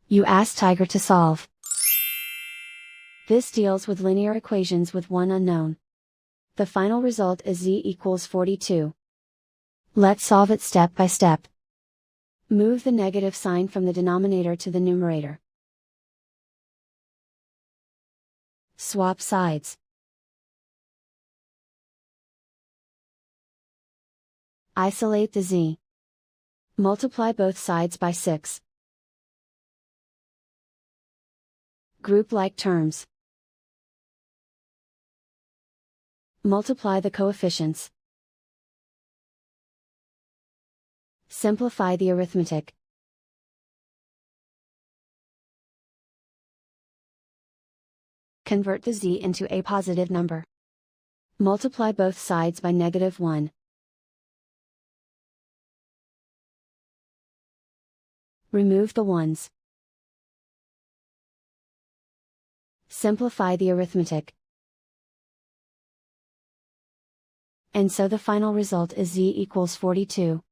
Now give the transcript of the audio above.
You ask Tiger to solve. This deals with linear equations with one unknown. The final result is z equals 42. Let's solve it step by step. Move the negative sign from the denominator to the numerator. Swap sides. Isolate the z. Multiply both sides by 6. Group like terms. Multiply the coefficients. Simplify the arithmetic. Convert the z into a positive number. Multiply both sides by -1. Remove the ones. Simplify the arithmetic. And so the final result is z equals 42.